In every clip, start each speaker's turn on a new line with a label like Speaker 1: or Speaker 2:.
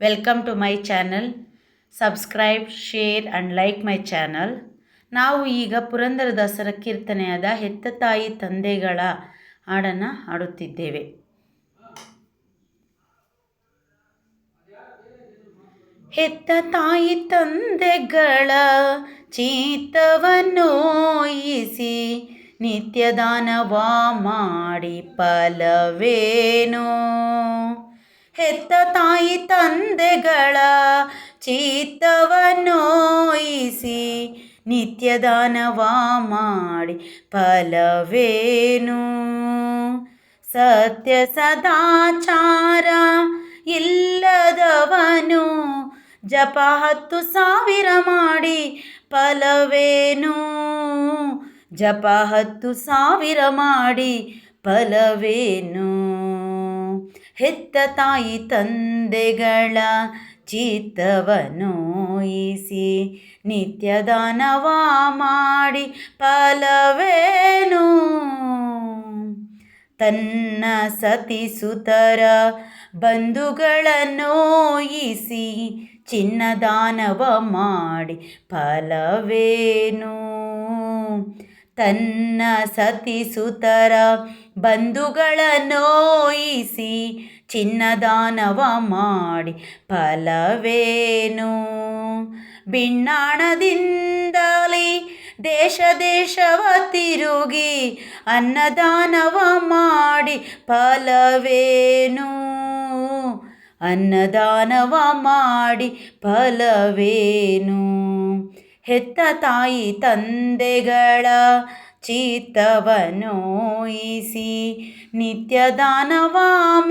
Speaker 1: Welcome to my channel. Subscribe, share and like my channel. ನಾವು ಈಗ ಪುರಂದರದಾಸರ ಕೀರ್ತನೆಯಾದ ಹೆತ್ತ ತಾಯಿ ತಂದೆಗಳ ಹಾಡನ್ನು ಹಾಡುತ್ತಿದ್ದೇವೆ. ಹೆತ್ತ ತಾಯಿ ತಂದೆಗಳ ಚಿತ್ತವನ್ನೋಯಿಸಿ ನಿತ್ಯದಾನವ ಮಾಡಿ ಫಲವೇನೋ. ಹೆತ್ತ ತಾಯಿ ತಂದೆಗಳ ಚಿತ್ತವನ್ನೋಯಿಸಿ ನಿತ್ಯದಾನವ ಮಾಡಿ ಫಲವೇನು. ಸತ್ಯ ಸದಾಚಾರ ಇಲ್ಲದವನು ಜಪ 10,000 ಮಾಡಿ ಫಲವೇನು. ಜಪ 10,000 ಮಾಡಿ ಫಲವೇನು. ಹೆತ್ತ ತಾಯಿ ತಂದೆಗಳ ಚಿತ್ತವನ್ನೋಯಿಸಿ ನಿತ್ಯದಾನವ ಮಾಡಿ ಫಲವೇನು. ತನ್ನ ಸತಿಸುತರ ಬಂಧುಗಳನ್ನೋಯಿಸಿ ಚಿನ್ನದಾನವ ಮಾಡಿ ಫಲವೇನು. ತನ್ನ ಸತಿಸುತರ ಬಂಧುಗಳನ್ನೋಯಿಸಿ ಚಿನ್ನದಾನವ ಮಾಡಿ ಫಲವೇನು. ಬಿಣ್ಣಾಣದಿಂದಲೇ ದೇಶ ದೇಶವ ತಿರುಗಿ ಅನ್ನದಾನವ ಮಾಡಿ ಫಲವೇನು. ಅನ್ನದಾನವ ಮಾಡಿ ಫಲವೇನು. ಹೆತ್ತ ತಾಯಿ ತಂದೆಗಳ ಚಿತ್ತವನ್ನೋಯಿಸಿ ನಿತ್ಯದಾನವ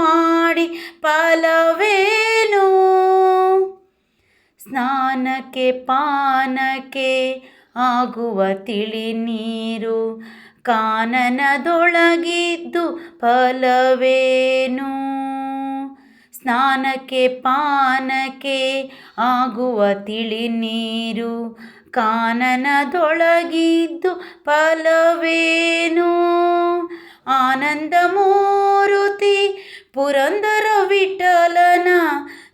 Speaker 1: ಮಾಡಿ ಫಲವೇನು. ಸ್ನಾನಕ್ಕೆ ಪಾನಕ್ಕೆ ಆಗುವ ತಿಳಿ ನೀರು ಕಾನನದೊಳಗಿದ್ದು ಫಲವೇನು. ಸ್ನಾನಕ್ಕೆ ಪಾನಕ್ಕೆ ಆಗುವ ತಿಳಿ ನೀರು ಕಾನನದೊಳಗಿದ್ದು ಫಲವೇನು. ಆನಂದ ಮೂರುತಿ ಪುರಂದರ ವಿಠಲನ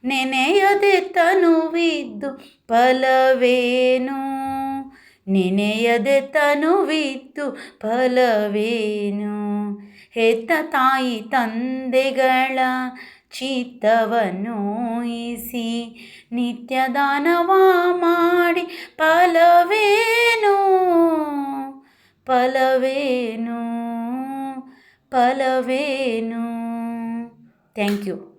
Speaker 1: ನೆನೆಯದೆ ತನುವಿದ್ದು ಫಲವೇನು. ನೆನೆಯದೆ ತನುವಿದ್ದು ಫಲವೇನು. ಹೆತ್ತ ತಾಯಿ ತಂದೆಗಳ ಚಿತ್ತವನ್ನೋಯಿಸಿ ನಿತ್ಯದಾನವ ಮಾಡಿ ಫಲವೇನು. ಫಲವೇನು. ಫಲವೇನು. Thank you.